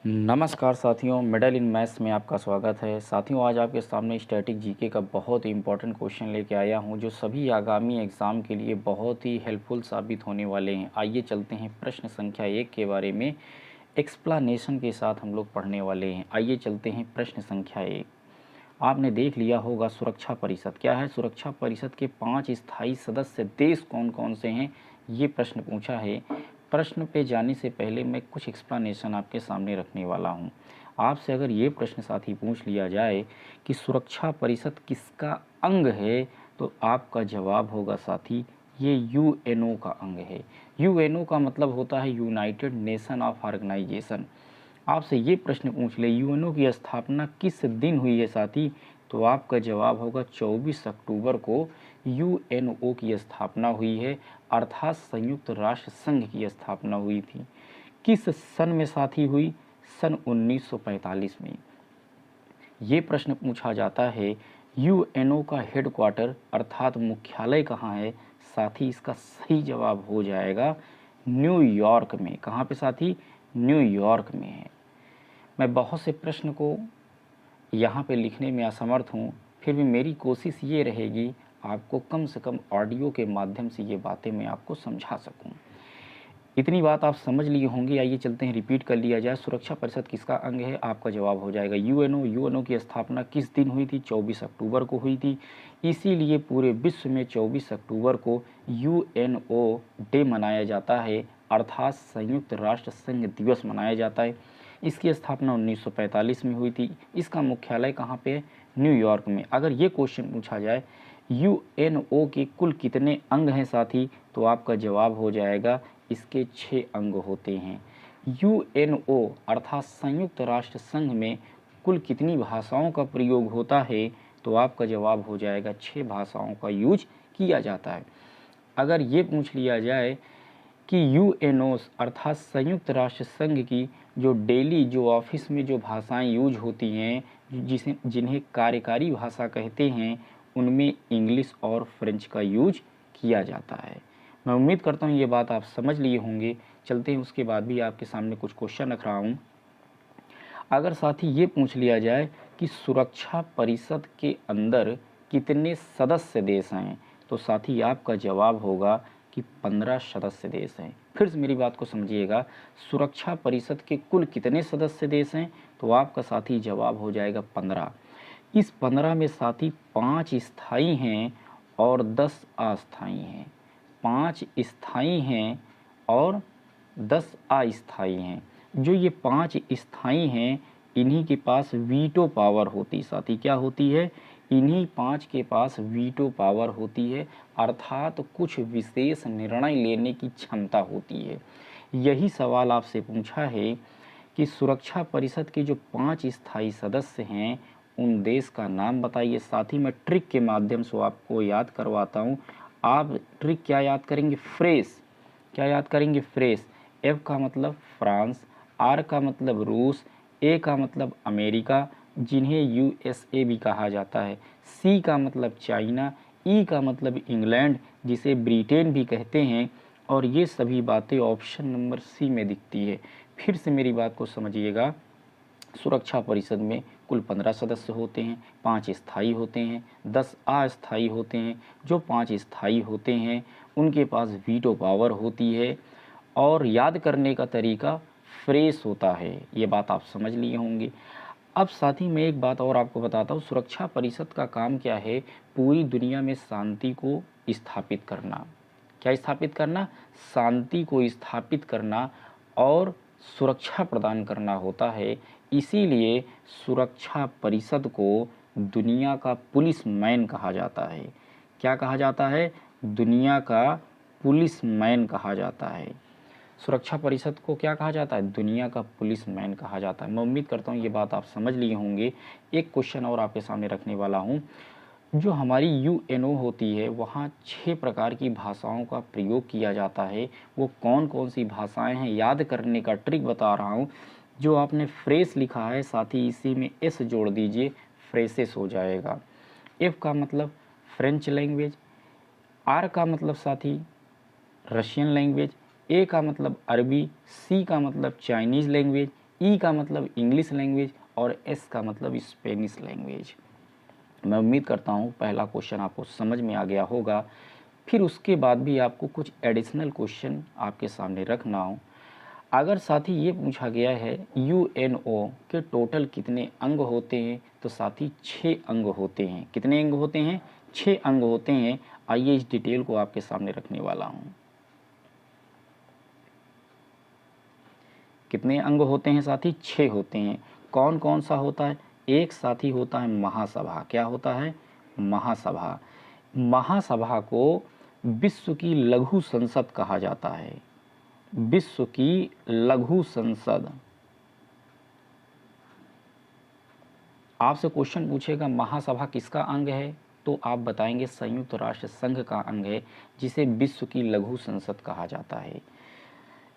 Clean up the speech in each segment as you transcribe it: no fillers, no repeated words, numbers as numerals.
नमस्कार साथियों, middle in maths में आपका स्वागत है। साथियों, आज आपके सामने स्टैटिक जीके का बहुत ही इंपॉर्टेंट क्वेश्चन लेके आया हूं, जो सभी आगामी एग्ज़ाम के लिए बहुत ही हेल्पफुल साबित होने वाले हैं। आइए चलते हैं प्रश्न संख्या 1 के बारे में एक्सप्लेनेशन के साथ हम लोग पढ़ने वाले हैं। आइए चलते हैं प्रश्न संख्या 1। आपने देख लिया होगा सुरक्षा परिषद क्या है। सुरक्षा परिषद के 5 स्थायी सदस्य देश कौन कौन से हैं, ये प्रश्न पूछा है। प्रश्न पे जाने से पहले मैं कुछ एक्सप्लेनेशन आपके सामने रखने वाला हूँ। आपसे अगर ये प्रश्न साथी पूछ लिया जाए कि सुरक्षा परिषद किसका अंग है, तो आपका जवाब होगा साथी ये यूएनओ का अंग है। यूएनओ का मतलब होता है यूनाइटेड नेशन ऑफ ऑर्गेनाइजेशन। आपसे ये प्रश्न पूछ ले यूएनओ की स्थापना किस दिन हुई है साथी, तो आपका जवाब होगा 24 अक्टूबर को यूएनओ की स्थापना हुई है, अर्थात संयुक्त राष्ट्र संघ की स्थापना हुई थी। किस सन में साथी हुई? सन 1945 में। ये प्रश्न पूछा जाता है यूएनओ का हेडक्वार्टर अर्थात मुख्यालय कहाँ है? साथी इसका सही जवाब हो जाएगा न्यूयॉर्क में। कहाँ पे साथी? न्यूयॉर्क में है। मैं बहुत से प्रश्न को यहाँ पे लिखने में असमर्थ हूँ, फिर भी मेरी कोशिश ये रहेगी आपको कम से कम ऑडियो के माध्यम से ये बातें मैं आपको समझा सकूँ। इतनी बात आप समझ लिए होंगे। आइए चलते हैं, रिपीट कर लिया जाए। सुरक्षा परिषद किसका अंग है? आपका जवाब हो जाएगा यूएनओ। यूएनओ की स्थापना किस दिन हुई थी? 24 अक्टूबर को हुई थी। इसीलिए पूरे विश्व में 24 अक्टूबर को यूएनओ डे मनाया जाता है, अर्थात संयुक्त राष्ट्र संघ दिवस मनाया जाता है। इसकी स्थापना 1945 में हुई थी। इसका मुख्यालय कहाँ पे है? न्यूयॉर्क में। अगर ये क्वेश्चन पूछा जाए यूएनओ के कुल कितने अंग हैं साथी, तो आपका जवाब हो जाएगा इसके 6 अंग होते हैं। यूएनओ अर्थात संयुक्त राष्ट्र संघ में कुल कितनी भाषाओं का प्रयोग होता है, तो आपका जवाब हो जाएगा 6 भाषाओं का यूज किया जाता है। अगर ये पूछ लिया जाए कि यूएनओ अर्थात संयुक्त राष्ट्र संघ की जो डेली जो ऑफिस में जो भाषाएं यूज होती हैं, जिन्हें कार्यकारी भाषा कहते हैं, उनमें इंग्लिश और फ्रेंच का यूज किया जाता है। मैं उम्मीद करता हूँ ये बात आप समझ लिए होंगे। चलते हैं, उसके बाद भी आपके सामने कुछ क्वेश्चन रख रहा हूँ। अगर साथी ये पूछ लिया जाए कि सुरक्षा परिषद के अंदर कितने सदस्य देश हैं, तो साथी आपका जवाब होगा कि 15 सदस्य देश हैं। फिर से मेरी बात को समझिएगा, सुरक्षा परिषद के कुल कितने सदस्य देश हैं, तो आपका साथी जवाब हो जाएगा 15। इस 15 में साथी 5 स्थायी हैं और 10 अस्थायी हैं। 5 स्थायी हैं और 10 अस्थायी हैं। जो ये 5 स्थायी हैं, इन्हीं के पास वीटो पावर होती साथी। क्या होती है? इन्हीं 5 के पास वीटो पावर होती है, अर्थात कुछ विशेष निर्णय लेने की क्षमता होती है। यही सवाल आपसे पूछा है कि सुरक्षा परिषद के जो 5 स्थायी सदस्य हैं, उन देश का नाम बताइए। साथ ही मैं ट्रिक के माध्यम से आपको याद करवाता हूँ। आप ट्रिक क्या याद करेंगे? फ्रेस। क्या याद करेंगे? फ्रेस। एफ का मतलब फ्रांस, आर का मतलब रूस, ए का मतलब अमेरिका, जिन्हें यूएसए भी कहा जाता है, सी का मतलब चाइना, ई का मतलब इंग्लैंड, जिसे ब्रिटेन भी कहते हैं, और ये सभी बातें ऑप्शन नंबर सी में दिखती है। फिर से मेरी बात को समझिएगा, सुरक्षा परिषद में कुल 15 सदस्य होते हैं, 5 स्थायी होते हैं, 10 अस्थायी होते हैं। जो 5 स्थायी होते हैं उनके पास वीटो पावर होती है, और याद करने का तरीका फ्रेस होता है। ये बात आप समझ लिए होंगे। अब साथ ही मैं एक बात और आपको बताता हूँ, सुरक्षा परिषद का काम क्या है? पूरी दुनिया में शांति को स्थापित करना। क्या स्थापित करना? शांति को स्थापित करना और सुरक्षा प्रदान करना होता है। इसीलिए सुरक्षा परिषद को दुनिया का पुलिस मैन कहा जाता है। क्या कहा जाता है? दुनिया का पुलिस मैन कहा जाता है। सुरक्षा परिषद को क्या कहा जाता है? दुनिया का पुलिस मैन कहा जाता है। मैं उम्मीद करता हूँ ये बात आप समझ लिए होंगे। एक क्वेश्चन और आपके सामने रखने वाला हूँ। जो हमारी यूएनओ होती है, वहाँ 6 प्रकार की भाषाओं का प्रयोग किया जाता है। वो कौन कौन सी भाषाएं हैं, याद करने का ट्रिक बता रहा हूँ। जो आपने फ्रेस लिखा है साथी, इसी में एस जोड़ दीजिए, फ्रेसेस हो जाएगा। एफ का मतलब फ्रेंच लैंग्वेज, आर का मतलब साथी रशियन लैंग्वेज, ए का मतलब अरबी, सी का मतलब चाइनीज़ लैंग्वेज, ई का मतलब इंग्लिश लैंग्वेज और एस का मतलब स्पेनिश लैंग्वेज। मैं उम्मीद करता हूँ पहला क्वेश्चन आपको समझ में आ गया होगा। फिर उसके बाद भी आपको कुछ एडिशनल क्वेश्चन आपके सामने रखना हो। अगर साथी ये पूछा गया है यूएनओ के टोटल कितने अंग होते हैं, तो साथी 6 अंग होते हैं। कितने अंग होते हैं? 6 अंग होते हैं। आइए इस डिटेल को आपके सामने रखने वाला हूँ। कितने अंग होते हैं साथी? 6 होते हैं। कौन कौन सा होता है? एक साथी होता है महासभा। क्या होता है? महासभा। महासभा को विश्व की लघु संसद कहा जाता है। विश्व की लघु संसद। आपसे क्वेश्चन पूछेगा महासभा किसका अंग है, तो आप बताएंगे संयुक्त राष्ट्र संघ का अंग है, जिसे विश्व की लघु संसद कहा जाता है।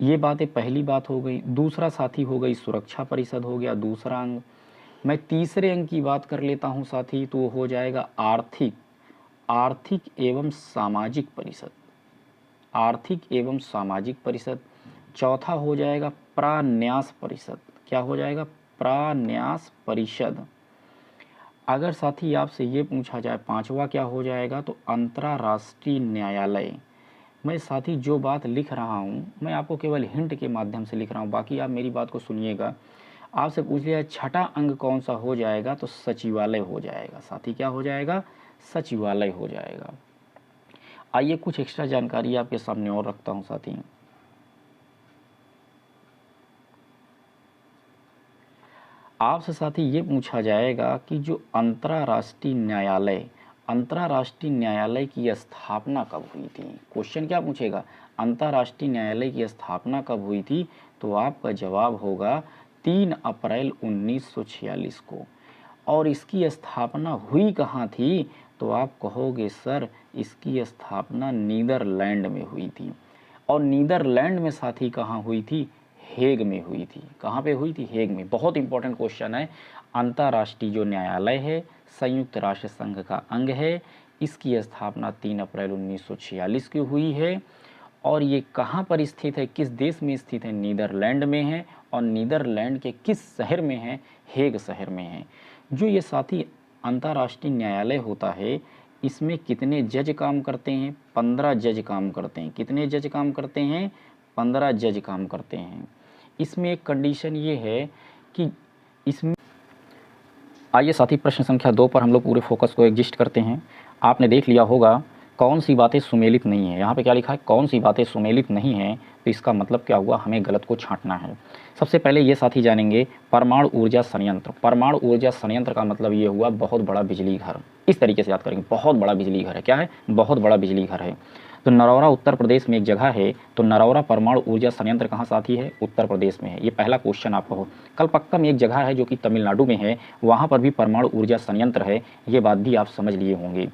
ये बातें पहली बात हो गई। दूसरा साथी हो गई सुरक्षा परिषद, हो गया दूसरा अंग। मैं तीसरे अंग की बात कर लेता हूं साथी, तो हो जाएगा आर्थिक एवं सामाजिक परिषद। आर्थिक एवं सामाजिक परिषद। चौथा हो जाएगा प्रान्यास परिषद। क्या हो जाएगा? प्रान्यास परिषद। अगर साथी आपसे ये पूछा जाए पांचवा क्या हो जाएगा, तो अंतर्राष्ट्रीय न्यायालय। मैं साथी जो बात लिख रहा हूँ मैं आपको केवल हिंट के माध्यम से लिख रहा हूँ, बाकी आप मेरी बात को सुनिएगा। आपसे पूछ लिया छठा अंग कौन सा हो जाएगा, तो सचिवालय हो जाएगा। साथी क्या हो जाएगा? सचिवालय हो जाएगा। आइए कुछ एक्स्ट्रा जानकारी आपके सामने और रखता हूँ साथी। आपसे साथी ये पूछा जाएगा कि जो अंतर्राष्ट्रीय न्यायालय की स्थापना कब हुई थी। क्वेश्चन क्या पूछेगा? अंतर्राष्ट्रीय न्यायालय की स्थापना कब हुई थी, तो आपका जवाब होगा 3 अप्रैल 1946 को। और इसकी स्थापना हुई कहाँ थी, तो आप कहोगे सर इसकी स्थापना नीदरलैंड में हुई थी। और नीदरलैंड में साथी कहाँ हुई थी? हेग में हुई थी। कहाँ पे हुई थी? हेग में। बहुत इंपॉर्टेंट क्वेश्चन है। अंतर्राष्ट्रीय जो न्यायालय है संयुक्त राष्ट्र संघ का अंग है, इसकी स्थापना 3 अप्रैल 1946 की हुई है। और ये कहाँ पर स्थित है, किस देश में स्थित है? नीदरलैंड में है। और नीदरलैंड के किस शहर में है? हेग शहर में है। जो ये साथी अंतर्राष्ट्रीय न्यायालय होता है, इसमें कितने जज काम करते हैं? 15 जज काम करते हैं। कितने जज काम करते हैं? 15 जज काम करते हैं। इसमें एक कंडीशन ये है कि इसमें, आइए साथी प्रश्न संख्या 2 पर हम लोग पूरे फोकस को एडजस्ट करते हैं। आपने देख लिया होगा कौन सी बातें सुमेलित नहीं है। यहाँ पे क्या लिखा है? कौन सी बातें सुमेलित नहीं है, तो इसका मतलब क्या हुआ? हमें गलत को छांटना है। सबसे पहले ये साथी जानेंगे परमाणु ऊर्जा संयंत्र। परमाणु ऊर्जा संयंत्र का मतलब ये हुआ बहुत बड़ा बिजली घर। इस तरीके से याद करेंगे, बहुत बड़ा बिजली घर है। क्या है? बहुत बड़ा बिजली घर है। तो नरौरा उत्तर प्रदेश में एक जगह है, तो नरौरा परमाणु ऊर्जा संयंत्र कहाँ साथी है? उत्तर प्रदेश में है। ये पहला क्वेश्चन आपका हो। कलपक्का में एक जगह है जो कि तमिलनाडु में है, वहाँ पर भी परमाणु ऊर्जा संयंत्र है। ये बात भी आप समझ लिए होंगे।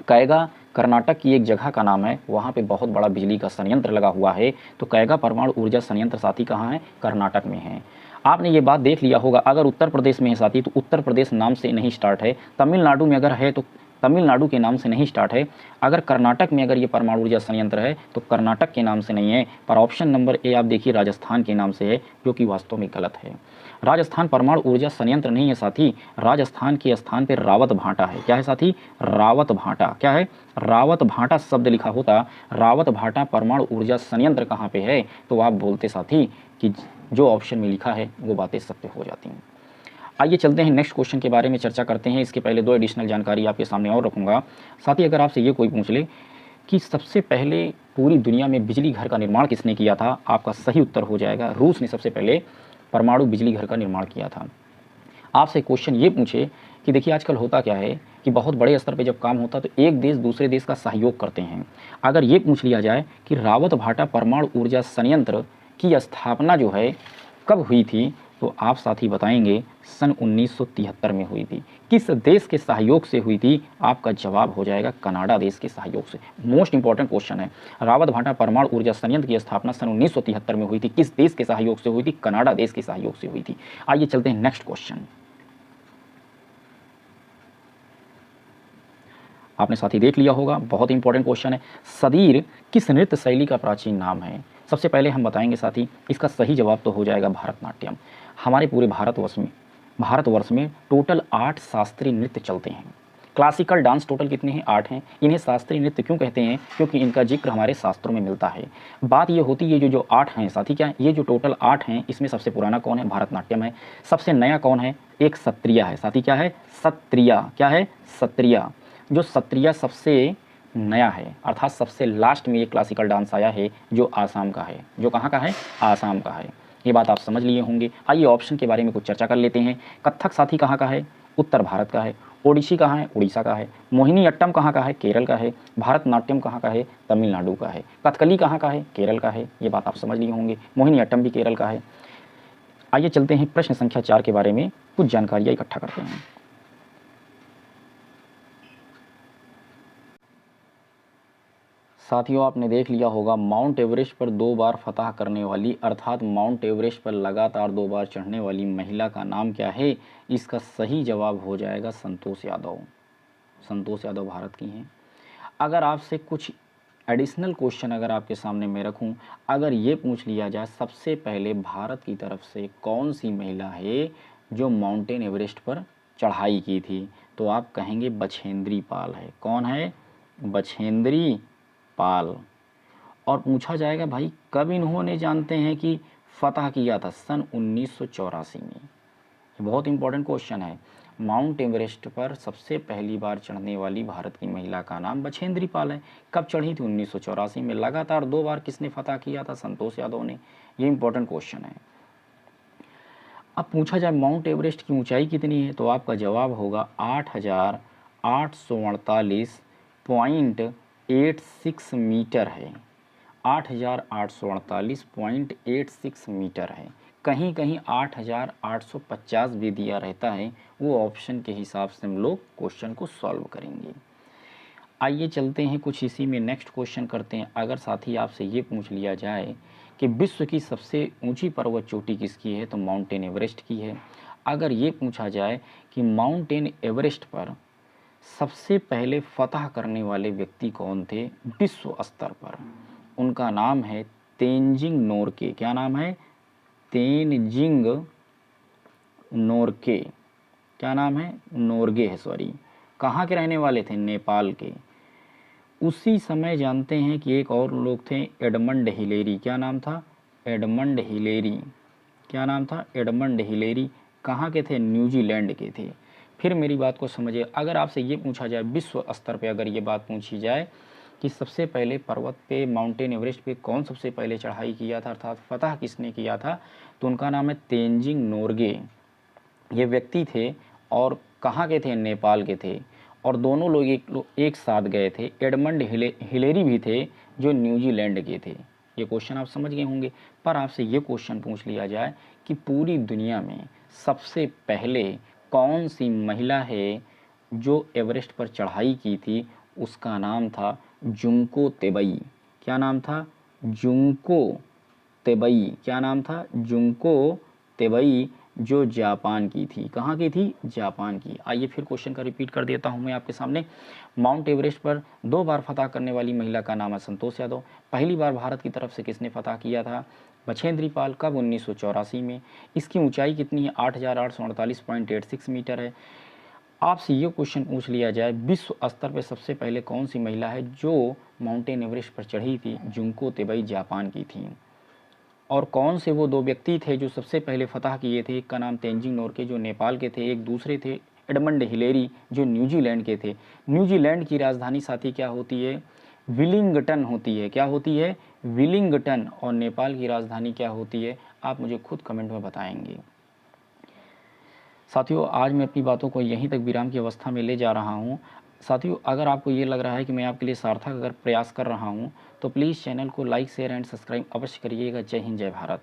कैगा कर्नाटक की एक जगह का नाम है, वहाँ पे बहुत बड़ा बिजली का संयंत्र लगा हुआ है। तो कैगा परमाणु ऊर्जा संयंत्र साथी कहाँ है? कर्नाटक में है। आपने ये बात देख लिया होगा, अगर उत्तर प्रदेश में है साथी तो उत्तर प्रदेश नाम से नहीं स्टार्ट है। तमिलनाडु में अगर है तो तमिलनाडु के नाम से नहीं स्टार्ट है। अगर कर्नाटक में अगर ये परमाणु ऊर्जा संयंत्र है तो कर्नाटक के नाम से नहीं है। पर ऑप्शन नंबर ए आप देखिए राजस्थान के नाम से है, जो कि वास्तव में गलत है। राजस्थान परमाणु ऊर्जा संयंत्र नहीं है साथी। राजस्थान के स्थान पर रावत भाटा है। क्या है साथी? रावत भाटा। क्या है? रावत भाटा शब्द लिखा होता, रावत भाटा परमाणु ऊर्जा संयंत्र कहाँ पे है, तो आप बोलते साथी कि जो ऑप्शन में लिखा है वो बातें सत्य हो जाती हैं। आइए चलते हैं नेक्स्ट क्वेश्चन के बारे में चर्चा करते हैं। इसके पहले 2 एडिशनल जानकारी आपके सामने और रखूंगा साथी। अगर आपसे ये कोई पूछ ले कि सबसे पहले पूरी दुनिया में बिजली घर का निर्माण किसने किया था, आपका सही उत्तर हो जाएगा रूस ने सबसे पहले परमाणु बिजली घर का निर्माण किया था। आपसे क्वेश्चन ये पूछे कि देखिए आजकल होता क्या है कि बहुत बड़े स्तर पे जब काम होता है तो एक देश दूसरे देश का सहयोग करते हैं। अगर ये पूछ लिया जाए कि रावत भाटा परमाणु ऊर्जा संयंत्र की स्थापना जो है कब हुई थी, तो आप साथी बताएंगे सन 1973 में हुई थी। किस देश के सहयोग से हुई थी, आपका जवाब हो जाएगा कनाडा देश के सहयोग से। मोस्ट इंपॉर्टेंट क्वेश्चन है। रावत भाटा परमाणु ऊर्जा संयंत्र की स्थापना सन 1973 में हुई थी। किस देश के सहयोग से हुई थी? कनाडा देश के सहयोग से हुई थी। आइए चलते हैं नेक्स्ट क्वेश्चन। आपने साथी देख लिया होगा, बहुत इंपॉर्टेंट क्वेश्चन है। सदीर किस नृत्य शैली का प्राचीन नाम है? सबसे पहले हम बताएंगे साथी, इसका सही जवाब तो हो जाएगा भरतनाट्यम। हमारे पूरे भारतवर्ष में टोटल 8 शास्त्रीय नृत्य चलते हैं। क्लासिकल डांस टोटल कितने हैं? 8 हैं। इन्हें शास्त्रीय नृत्य क्यों कहते हैं? क्योंकि इनका जिक्र हमारे शास्त्रों में मिलता है। बात ये होती है जो 8 हैं साथी, क्या ये जो टोटल 8 हैं, इसमें सबसे पुराना कौन है? भरतनाट्यम है। सबसे नया कौन है? एक सत्रिया है साथी। क्या है? सत्रिया। क्या है? सत्रिया। जो सत्रिया सबसे नया है, अर्थात सबसे लास्ट में ये क्लासिकल डांस आया है, जो आसाम का है। जो कहाँ का है? आसाम का है। ये बात आप समझ लिए होंगे। आइए ऑप्शन के बारे में कुछ चर्चा कर लेते हैं। कथक साथी कहाँ का है? उत्तर भारत का है। ओडिसी कहाँ है? उड़ीसा का है। मोहिनी अट्टम कहाँ का है? केरल का है। भारतनाट्यम कहाँ का है? तमिलनाडु का है। कथकली कहाँ का है? केरल का है। ये बात आप समझ लिए होंगे। मोहिनी अट्टम भी केरल का है। आइए चलते हैं प्रश्न संख्या 4 के बारे में कुछ जानकारियाँ इकट्ठा करते हैं। साथियों, आपने देख लिया होगा, माउंट एवरेस्ट पर 2 बार फतह करने वाली, अर्थात माउंट एवरेस्ट पर लगातार 2 बार चढ़ने वाली महिला का नाम क्या है? इसका सही जवाब हो जाएगा संतोष यादव। संतोष यादव भारत की हैं। अगर आपसे कुछ एडिशनल क्वेश्चन अगर आपके सामने मैं रखूं, अगर ये पूछ लिया जाए सबसे पहले भारत की तरफ से कौन सी महिला है जो माउंटेन एवरेस्ट पर चढ़ाई की थी, तो आप कहेंगे बछेंद्री पाल है। कौन है? बछेंद्री पाल। और पूछा जाएगा भाई कब इन्होंने जानते हैं कि फतह किया था? सन 1984 में। ये बहुत इंपॉर्टेंट क्वेश्चन है। माउंट एवरेस्ट पर सबसे पहली बार चढ़ने वाली भारत की महिला का नाम बछेंद्री पाल है। कब चढ़ी थी? 1984 में। लगातार 2 बार किसने फतह किया था? संतोष यादव ने। ये इंपॉर्टेंट क्वेश्चन है। अब पूछा जाए माउंट एवरेस्ट की ऊंचाई कितनी है, तो आपका जवाब होगा 8,848.86 मीटर है। 8,848.86 मीटर है। कहीं कहीं 8,850 भी दिया रहता है, वो ऑप्शन के हिसाब से हम लोग क्वेश्चन को सॉल्व करेंगे। आइए चलते हैं कुछ इसी में नेक्स्ट क्वेश्चन करते हैं। अगर साथी आपसे ये पूछ लिया जाए कि विश्व की सबसे ऊंची पर्वत चोटी किसकी है, तो माउंटेन एवरेस्ट की है। अगर ये पूछा जाए कि माउंटेन एवरेस्ट पर सबसे पहले फतह करने वाले व्यक्ति कौन थे विश्व स्तर पर, उनका नाम है तेंजिंग नोरके। क्या नाम है? तेनजिंग नोरके। क्या नाम है? नोरगे है, सॉरी। कहाँ के रहने वाले थे? नेपाल के। उसी समय जानते हैं कि एक और लोग थे, एडमंड हिलेरी। क्या नाम था? Edmund Hillary. क्या नाम था? Edmund Hillary. कहाँ के थे? न्यूजीलैंड के थे। फिर मेरी बात को समझिए, अगर आपसे ये पूछा जाए विश्व स्तर पे अगर ये बात पूछी जाए कि सबसे पहले पर्वत पे माउंटेन एवरेस्ट पे कौन सबसे पहले चढ़ाई किया था, अर्थात फतह किसने किया था, तो उनका नाम है तेंजिंग नोरगे। ये व्यक्ति थे और कहाँ के थे? नेपाल के थे। और दोनों लोग एक साथ गए थे। एडमंड हिलेरी भी थे जो न्यूजीलैंड के थे। ये क्वेश्चन आप समझ गए होंगे। पर आपसे ये क्वेश्चन पूछ लिया जाए कि पूरी दुनिया में सबसे पहले कौन सी महिला है जो एवरेस्ट पर चढ़ाई की थी, उसका नाम था जुंको तेबई। क्या नाम था? Junko Tabei. क्या नाम था? जुंको तेबई, जो जापान की थी। कहाँ की थी? जापान की। आइए फिर क्वेश्चन का रिपीट कर देता हूँ मैं आपके सामने। माउंट एवरेस्ट पर 2 बार फतह करने वाली महिला का नाम है संतोष यादव। पहली बार भारत की तरफ से किसने फतह किया था? बछेंद्री पाल। कब? 1984 में। इसकी ऊंचाई कितनी है? 8,848.86 मीटर है। आपसे ये क्वेश्चन पूछ लिया जाए विश्व स्तर पर सबसे पहले कौन सी महिला है जो माउंटेन एवरेस्ट पर चढ़ी थी? जुंको तेबई जापान की थी। और कौन से वो 2 व्यक्ति थे जो सबसे पहले फतह किए थे? एक का नाम तेंजिंग नोरके जो नेपाल के थे, एक दूसरे थे एडमंड हिलेरी जो न्यूजीलैंड के थे। न्यूजीलैंड की राजधानी साथी क्या होती है? विलिंगटन होती है। क्या होती है? विलिंगटन। और नेपाल की राजधानी क्या होती है? आप मुझे खुद कमेंट में बताएंगे। साथियों, आज मैं अपनी बातों को यहीं तक विराम की अवस्था में ले जा रहा हूँ। साथियों, अगर आपको ये लग रहा है कि मैं आपके लिए सार्थक अगर प्रयास कर रहा हूँ, तो प्लीज़ चैनल को लाइक शेयर एंड सब्सक्राइब अवश्य करिएगा। जय हिंद, जय भारत।